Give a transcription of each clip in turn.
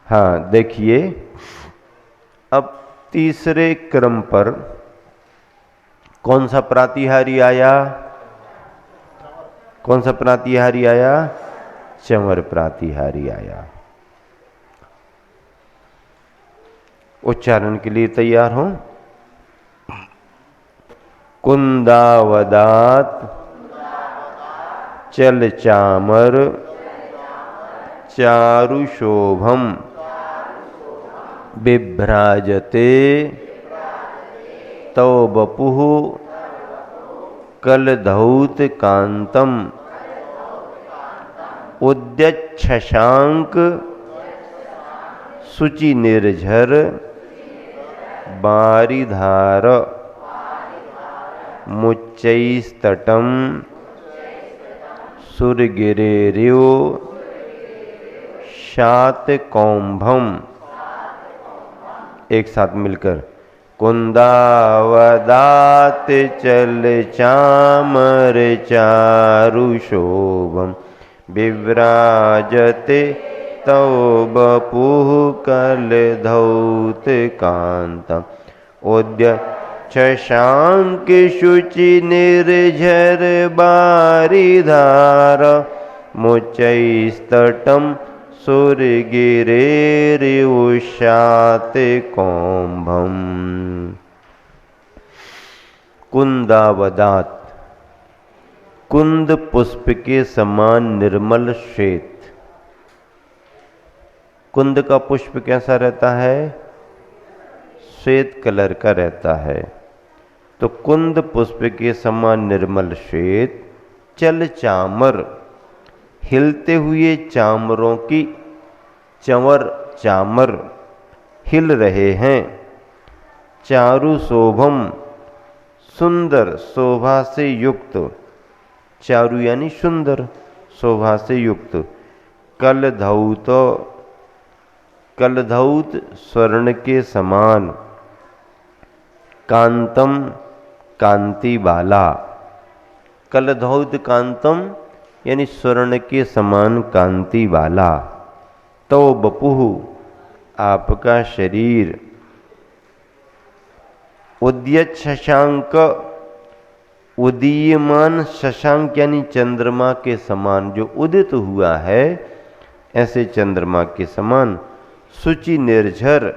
हाँ देखिए, अब तीसरे क्रम पर कौन सा प्रातिहारी आया? कौन सा प्रातिहारी आया? चंवर प्रातिहारी आया। उच्चारण के लिए तैयार हो? कुंदावदात चल चामर चारुशोभम बिभ्राजते तव बपुः कलधौत कांतम उद्यच्छशांक शुचि निर्झर बारिधार मुच्चैस्तटम सुरगिरेर्यो शातकौंभम। एक साथ मिलकर, कुंदावदात चल चामर चारुशोभम विव्राजते तव बपुः कलधौत कांतम उद्यच्छशांक शुचि निर्झर बारिधार मुच्चैस्तटम सुरगिरेर्युशातकौंभम। कुंदावदात, कुंद पुष्प के समान निर्मल श्वेत। कुंद का पुष्प कैसा रहता है? श्वेत कलर का रहता है। तो कुंद पुष्प के समान निर्मल श्वेत, चल चामर, हिलते हुए चामरों की, चंवर चामर हिल रहे हैं। चारु शोभम, सुंदर शोभा से युक्त, चारु यानी सुंदर, शोभा से युक्त। कलधौत, कलधौत स्वर्ण के समान, कांतम कांति वाला। कलधौत कांतम यानी स्वर्ण के समान कांति वाला। तो बपुः, आपका शरीर। उद्यत शशांक, उदीयमान शशांक यानी चंद्रमा के समान, जो उदित हुआ है ऐसे चंद्रमा के समान। शुचि निर्झर,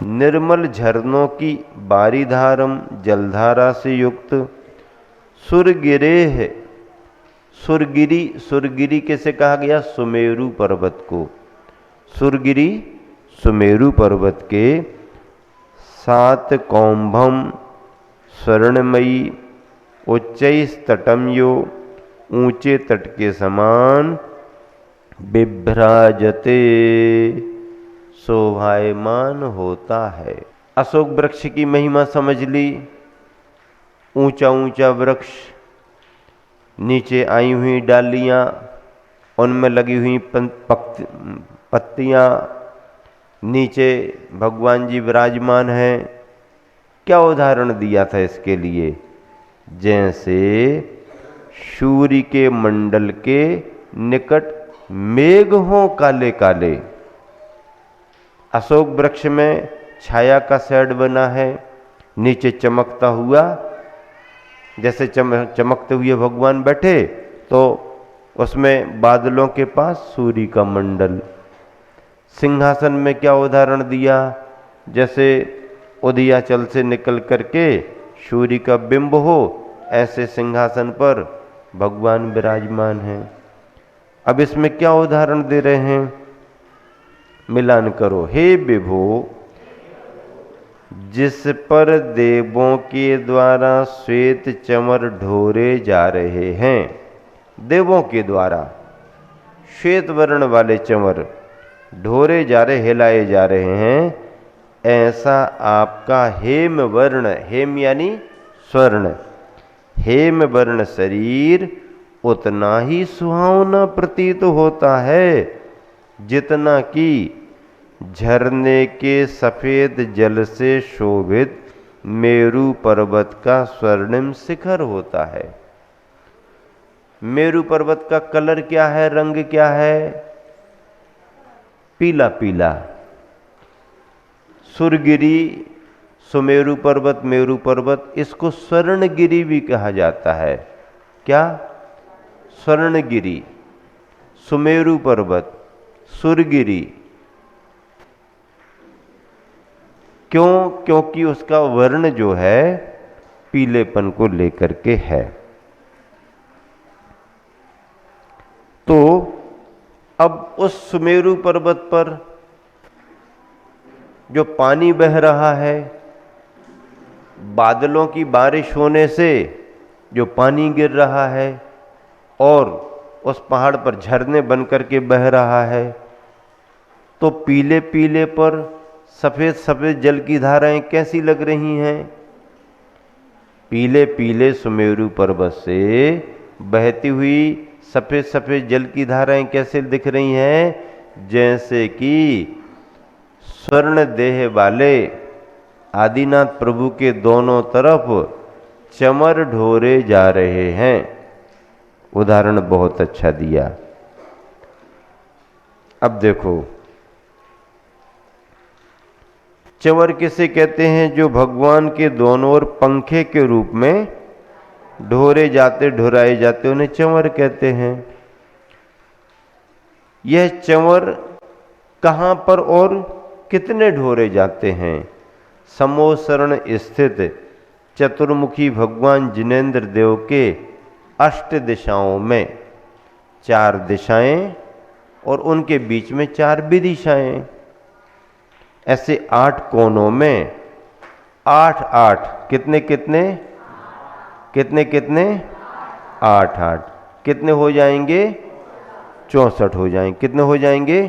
निर्मल झरनों की बारिधारम, जलधारा से युक्त। सुरगिरेह, सुरगिरी, सुरगिरी कैसे कहा गया? सुमेरु पर्वत को। सुरगिरी सुमेरु पर्वत के। शातकौंभम, स्वर्णमयी। उच्चैस्तटम्यो, ऊंचे तट के समान। बिभ्राजते, शोभायमान होता है। अशोक वृक्ष की महिमा समझ ली। ऊंचा ऊंचा वृक्ष, नीचे आई हुई डालियां, उनमें लगी हुई पत्तियां, नीचे भगवान जी विराजमान हैं। क्या उदाहरण दिया था इसके लिए? जैसे सूर्य के मंडल के निकट मेघ हों काले काले। अशोक वृक्ष में छाया का शेड बना है, नीचे चमकता हुआ, जैसे चमकते हुए भगवान बैठे, तो उसमें बादलों के पास सूर्य का मंडल। सिंहासन में क्या उदाहरण दिया? जैसे उदयाचल से निकल करके सूर्य का बिंब हो, ऐसे सिंहासन पर भगवान विराजमान हैं। अब इसमें क्या उदाहरण दे रहे हैं? मिलान करो। हे विभो, जिस पर देवों के द्वारा श्वेत चंवर ढोरे जा रहे हैं, देवों के द्वारा श्वेत वर्ण वाले चंवर ढोरे जा रहे, हिलाए जा रहे हैं, ऐसा आपका हेम वर्ण, हेम यानी स्वर्ण, हेम वर्ण शरीर उतना ही सुहावना प्रतीत होता है जितना कि झरने के सफेद जल से शोभित मेरु पर्वत का स्वर्णिम शिखर होता है। मेरु पर्वत का कलर क्या है, रंग क्या है? पीला पीला। सुरगिरी, सुमेरु पर्वत, मेरु पर्वत, इसको स्वर्णगिरी भी कहा जाता है। क्या? स्वर्णगिरी, सुमेरु पर्वत, सुरगिरी। क्यों? क्योंकि उसका वर्ण जो है पीलेपन को लेकर के है। तो अब उस सुमेरु पर्वत पर जो पानी बह रहा है, बादलों की बारिश होने से जो पानी गिर रहा है और उस पहाड़ पर झरने बन करके बह रहा है, तो पीले पीले पर सफेद सफेद जल की धाराएं कैसी लग रही हैं? पीले पीले सुमेरु पर्वत से बहती हुई सफेद सफेद जल की धाराएं कैसे दिख रही हैं? जैसे कि स्वर्ण देह वाले आदिनाथ प्रभु के दोनों तरफ चमर ढोरे जा रहे हैं। उदाहरण बहुत अच्छा दिया। अब देखो, चंवर किसे कहते हैं? जो भगवान के दोनों ओर पंखे के रूप में ढोरे जाते, ढुराए जाते, उन्हें चंवर कहते हैं। यह चंवर कहां पर और कितने ढोरे जाते हैं? समोसरण स्थित चतुर्मुखी भगवान जिनेंद्र देव के अष्ट दिशाओं में, 4 दिशाएं और उनके बीच में 4 विदिशाएं, ऐसे 8 कोनों में 8 कितने कितने कितने कितने 8 कितने हो जाएंगे? 64 हो जाएंगे। कितने हो जाएंगे?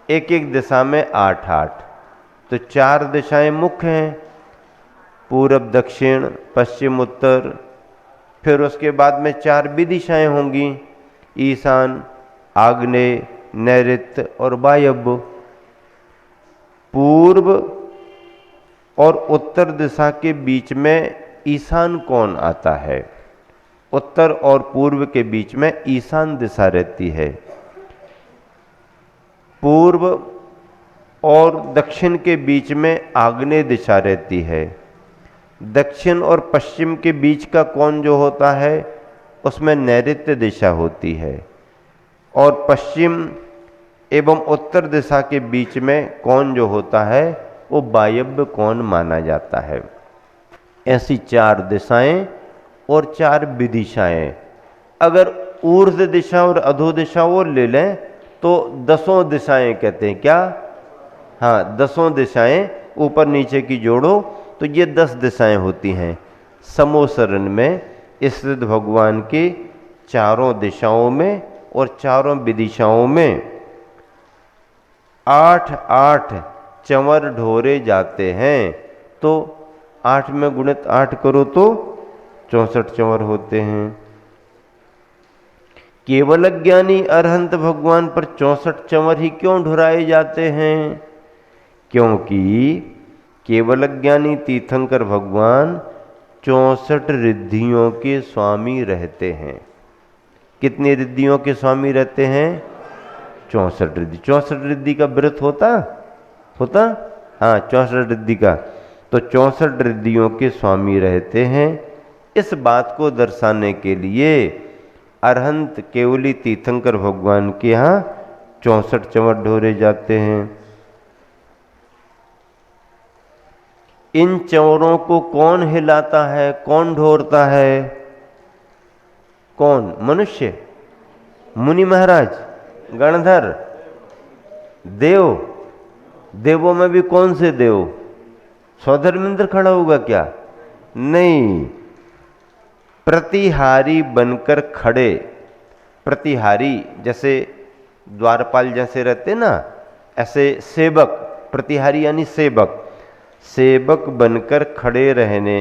एक एक दिशा में 8। तो 4 दिशाएं मुख्य हैं, पूरब, दक्षिण, पश्चिम, उत्तर। फिर उसके बाद में 4 विदिशाएं होंगी, ईशान, आग्नेय, नैऋत्य और वायव्य। पूर्व और उत्तर दिशा के बीच में ईशान कौन आता है? उत्तर और पूर्व के बीच में ईशान दिशा रहती है। पूर्व और दक्षिण के बीच में आग्नेय दिशा रहती है। दक्षिण और पश्चिम के बीच का कोण जो होता है उसमें नैऋत्य दिशा होती है, और पश्चिम एवं उत्तर दिशा के बीच में कोण जो होता है वो वायव्य कोण माना जाता है। ऐसी 4 दिशाएं और 4 विदिशाएं। अगर ऊर्ध्व दिशा और अधो दिशा और ले लें तो 10 दिशाएं कहते हैं। क्या? हाँ, 10 दिशाएं ऊपर नीचे की जोड़ो तो ये 10 दिशाएं होती हैं। समोसरण में स्थित भगवान के चारों दिशाओं में और चारों विदिशाओं में 8 चंवर ढोरे जाते हैं। तो 8 में गुणित 8 करो तो 64 चंवर होते हैं। केवल ज्ञानी अरहंत भगवान पर 64 चंवर ही क्यों ढुराए जाते हैं? क्योंकि केवल ज्ञानी तीर्थंकर भगवान 64 रिद्धियों के स्वामी रहते हैं। कितनी रिद्धियों के स्वामी रहते हैं? 64 रिद्धि। 64 रिद्धि का व्रत होता हाँ, 64 रिद्धि का। तो 64 रिद्धियों के स्वामी रहते हैं। इस बात को दर्शाने के लिए अरहंत केवली तीर्थंकर भगवान के यहाँ 64 चंवर ढोरे जाते हैं। इन चंवरों को कौन हिलाता है, कौन ढोरता है? कौन? मनुष्य, मुनि महाराज, गणधर, देव। देवों में भी कौन से देव? सौधर्मेंद्र खड़ा होगा क्या? नहीं, प्रतिहारी बनकर खड़े। प्रतिहारी जैसे द्वारपाल जैसे रहते ना, ऐसे सेवक। प्रतिहारी यानी सेवक। सेवक बनकर खड़े रहने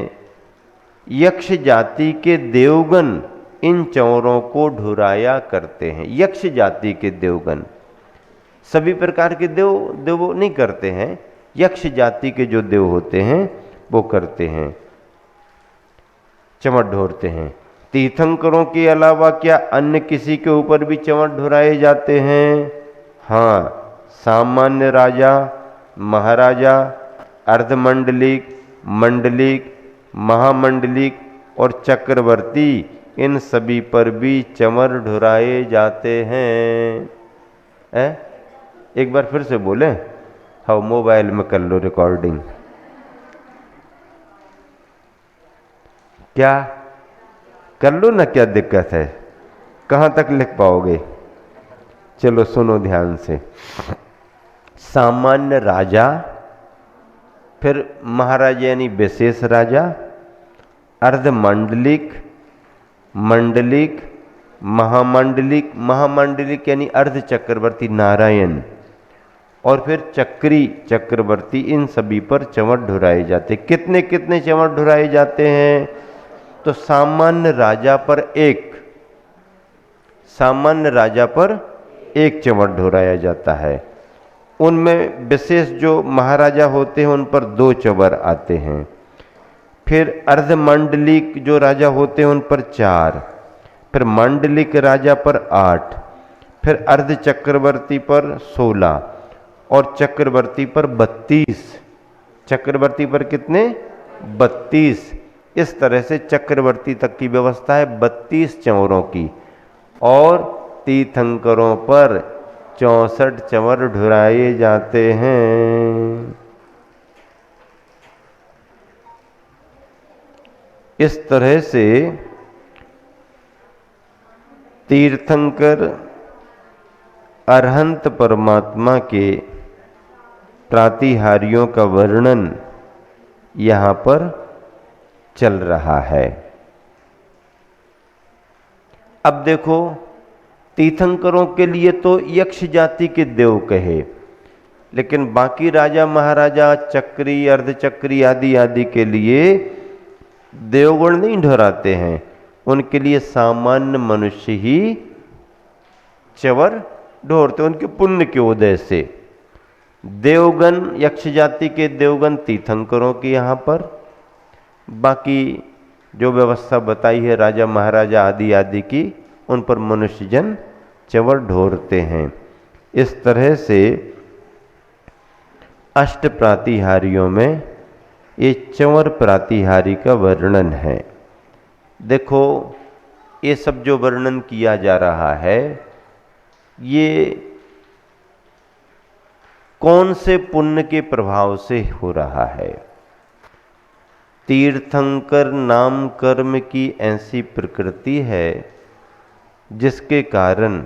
यक्ष जाति के देवगण इन चंवरों को ढुराया करते हैं। यक्ष जाति के देवगण, सभी प्रकार के देव नहीं करते हैं, यक्ष जाति के जो देव होते हैं वो करते हैं, चंवर ढोरते हैं। तीर्थंकरों के अलावा क्या अन्य किसी के ऊपर भी चंवर ढुराए जाते हैं? हाँ, सामान्य राजा, महाराजा, अर्धमंडलिक, मंडलिक, महामंडलिक और चक्रवर्ती, इन सभी पर भी चंवर ढुराए जाते हैं। एक बार फिर से बोले। हाँ, मोबाइल में कर लो रिकॉर्डिंग। क्या कर लो ना, क्या दिक्कत है? कहाँ तक लिख पाओगे? चलो सुनो ध्यान से। सामान्य राजा, फिर महाराजा यानी विशेष राजा, अर्धमंडलिक, मंडलिक, महामंडलिक, महामंडलिक यानी अर्ध चक्रवर्ती नारायण, और फिर चक्री चक्रवर्ती, इन सभी पर चंवर ढुराए जाते। कितने कितने चंवर ढुराए जाते हैं? तो सामान्य राजा पर एक, सामान्य राजा पर एक चंवर ढुराया जाता है। उनमें विशेष जो महाराजा होते हैं उन पर 2 चंवर आते हैं। फिर अर्धमंडलिक जो राजा होते हैं उन पर 4, फिर मंडलिक राजा पर 8, फिर अर्ध चक्रवर्ती पर 16 और चक्रवर्ती पर 32। चक्रवर्ती पर कितने? 32। इस तरह से चक्रवर्ती तक की व्यवस्था है 32 चंवरों की, और तीर्थंकरों पर 64 चंवर ढुराए जाते हैं। इस तरह से तीर्थंकर अरहंत परमात्मा के प्रातिहार्यों का वर्णन यहाँ पर चल रहा है। अब देखो, तीर्थंकरों के लिए तो यक्ष जाति के देव कहे, लेकिन बाकी राजा महाराजा, चक्री, अर्धचक्री आदि आदि के लिए देवगुण नहीं ढुराते हैं। उनके लिए सामान्य मनुष्य ही चंवर ढोरते, उनके पुण्य के उदय से। देवगण, यक्ष जाति के देवगण तीर्थंकरों की यहाँ पर, बाकी जो व्यवस्था बताई है राजा महाराजा आदि आदि की, उन पर मनुष्यजन चंवर ढोरते हैं। इस तरह से अष्ट प्रातिहारियों में ये चंवर प्रातिहारी का वर्णन है। देखो, ये सब जो वर्णन किया जा रहा है, ये कौन से पुण्य के प्रभाव से हो रहा है? तीर्थंकर नाम कर्म की ऐसी प्रकृति है जिसके कारण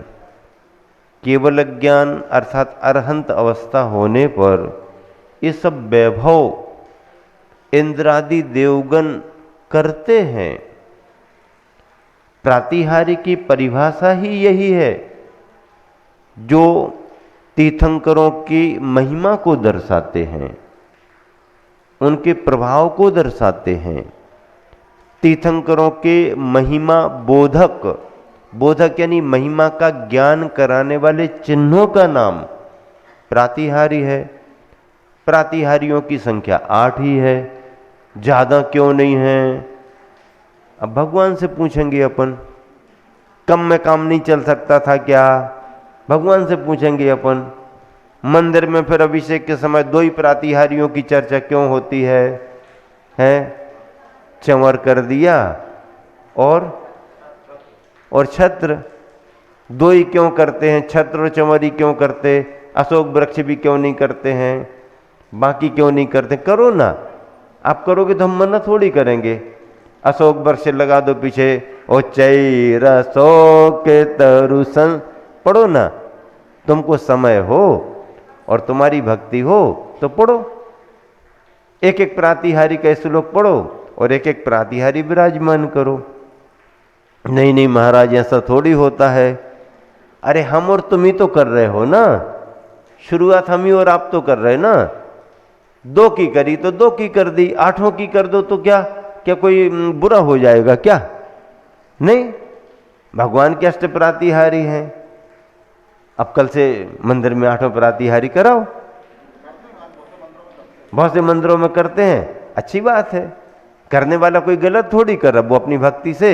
केवल ज्ञान अर्थात अरहंत अवस्था होने पर ये सब वैभव इंद्रादि देवगण करते हैं। प्रातिहारी की परिभाषा ही यही है, जो तीर्थंकरों की महिमा को दर्शाते हैं, उनके प्रभाव को दर्शाते हैं। तीर्थंकरों के महिमा बोधक, बोधक यानी महिमा का ज्ञान कराने वाले चिन्हों का नाम प्रातिहारी है। प्रातिहारियों की संख्या 8 ही है, ज़्यादा क्यों नहीं है? अब भगवान से पूछेंगे अपन, कम में काम नहीं चल सकता था क्या? भगवान से पूछेंगे अपन। मंदिर में फिर अभिषेक के समय 2 ही प्रातिहारियों की चर्चा क्यों होती है? चंवर कर दिया और छत्र, 2 ही क्यों करते हैं? छत्र और चंवर ही क्यों करते? अशोक वृक्ष भी क्यों नहीं करते हैं? बाकी क्यों नहीं करते? करो ना, आप करोगे तो हम मना थोड़ी करेंगे। अशोक वृक्ष लगा दो पीछे, ओ चैर अशोक तरुसन, पढ़ो ना। तुमको समय हो और तुम्हारी भक्ति हो तो पढ़ो, एक एक प्रातिहारी का श्लोक पढ़ो और एक एक प्रातिहारी विराजमान करो। नहीं नहीं महाराज, ऐसा थोड़ी होता है। अरे हम और तुम ही तो कर रहे हो ना, शुरुआत हम ही और आप तो कर रहे ना। 2 की करी तो 2 की कर दी, 8 की कर दो तो क्या क्या कोई बुरा हो जाएगा क्या? नहीं, भगवान के अष्ट प्रातिहारी हैं। अब कल से मंदिर में 8 प्रातिहारी कराओ। बहुत से मंदिरों में करते हैं, अच्छी बात है, करने वाला कोई गलत थोड़ी कर रहा, वो अपनी भक्ति से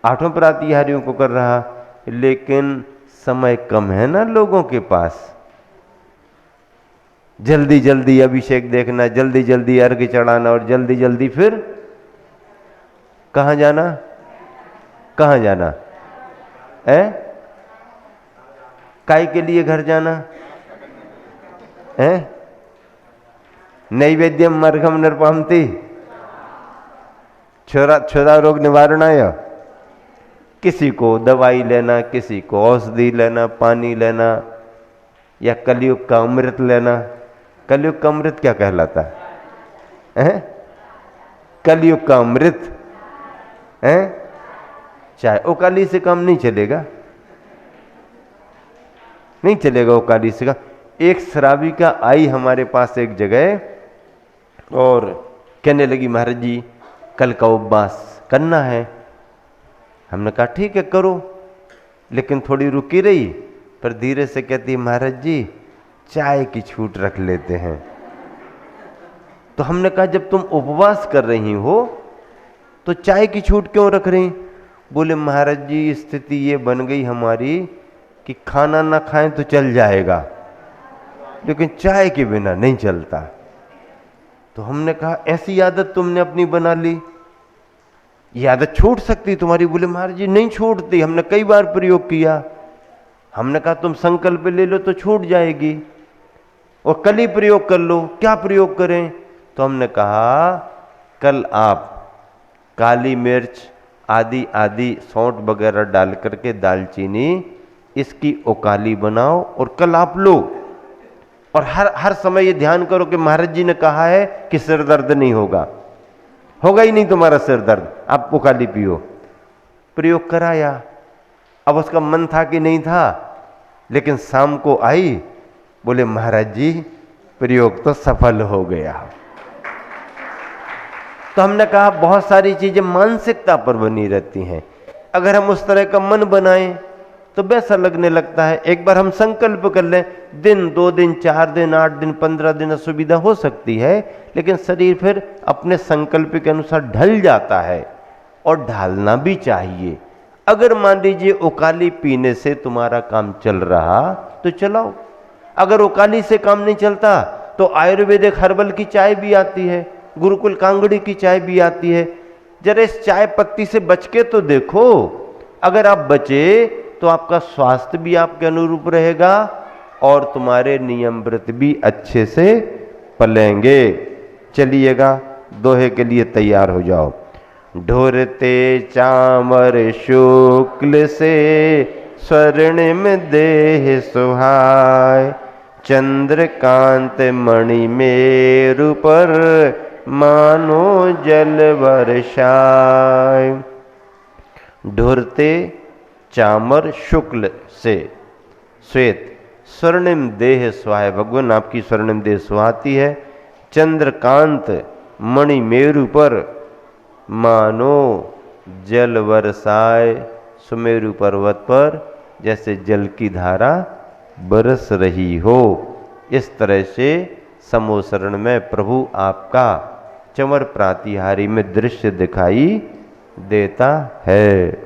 8 प्रातिहारियों को कर रहा। लेकिन समय कम है ना लोगों के पास। जल्दी जल्दी अभिषेक देखना, जल्दी जल्दी अर्घ्य चढ़ाना और जल्दी जल्दी फिर कहां जाना, कहां जाना है? काय के लिए घर जाना है? नैवेद्यम मर्घम नृपामति छोरा रोग निवारणाय। किसी को दवाई लेना, किसी को औषधि लेना, पानी लेना, या कलयुग का अमृत लेना। कलयुग का अमृत क्या कहलाता है? कलयुग का अमृत है चाय। ओकाली से काम नहीं चलेगा, नहीं चलेगा ओकाली से का। एक श्राविका आई हमारे पास एक जगह और कहने लगी महाराज जी कल का उपवास करना है। हमने कहा ठीक है करो, लेकिन थोड़ी रुकी रही, पर धीरे से कहती महाराज जी चाय की छूट रख लेते हैं। तो हमने कहा जब तुम उपवास कर रही हो तो चाय की छूट क्यों रख रही? बोले महाराज जी स्थिति ये बन गई हमारी कि खाना ना खाएं तो चल जाएगा, लेकिन चाय के बिना नहीं चलता। तो हमने कहा ऐसी आदत तुमने अपनी बना ली, ये आदत छूट सकती तुम्हारी? बोले महाराज जी नहीं छूटती, हमने कई बार प्रयोग किया। हमने कहा तुम संकल्प ले लो तो छूट जाएगी, और कल ही प्रयोग कर लो। क्या प्रयोग करें? तो हमने कहा कल आप काली मिर्च आदि आदि सौंठ वगैरह डाल करके दालचीनी इसकी ओकाली बनाओ और कल आप लो। और हर समय ये ध्यान करो कि महाराज जी ने कहा है कि सिर दर्द नहीं होगा, होगा ही नहीं तुम्हारा सिर दर्द, आप ओकाली पियो। प्रयोग कराया। अब उसका मन था कि नहीं था, लेकिन शाम को आई, बोले महाराज जी प्रयोग तो सफल हो गया। तो हमने कहा बहुत सारी चीजें मानसिकता पर बनी रहती हैं। अगर हम उस तरह का मन बनाएं तो वैसा लगने लगता है। एक बार हम संकल्प कर लें, दिन 2 दिन 4 दिन 8 दिन 15 दिन असुविधा हो सकती है, लेकिन शरीर फिर अपने संकल्प के अनुसार ढल जाता है, और ढालना भी चाहिए। अगर मान लीजिए ओकाली पीने से तुम्हारा काम चल रहा तो चलाओ, अगर ओकाली से काम नहीं चलता तो आयुर्वेदिक हर्बल की चाय भी आती है, गुरुकुल कांगड़ी की चाय भी आती है। जरा इस चाय पत्ती से बच के तो देखो। अगर आप बचे तो आपका स्वास्थ्य भी आपके अनुरूप रहेगा और तुम्हारे नियम व्रत भी अच्छे से पलेंगे। चलिएगा दोहे के लिए तैयार हो जाओ। ढोरते चामर शुक्ल से स्वर्णिम देह सुहाय, चंद्रकांत मणि मेरु पर मानो जल वर्षाय। ढोरते चामर शुक्ल से श्वेत, स्वर्णिम देह सुहाय, भगवान आपकी स्वर्णिम देह सुहाती है। चंद्रकांत मणि मेरु पर मानो जल वर्षाय, सुमेरु पर्वत पर जैसे जल की धारा बरस रही हो। इस तरह से समोसरण में प्रभु आपका चमर प्रातिहारी में दृश्य दिखाई देता है।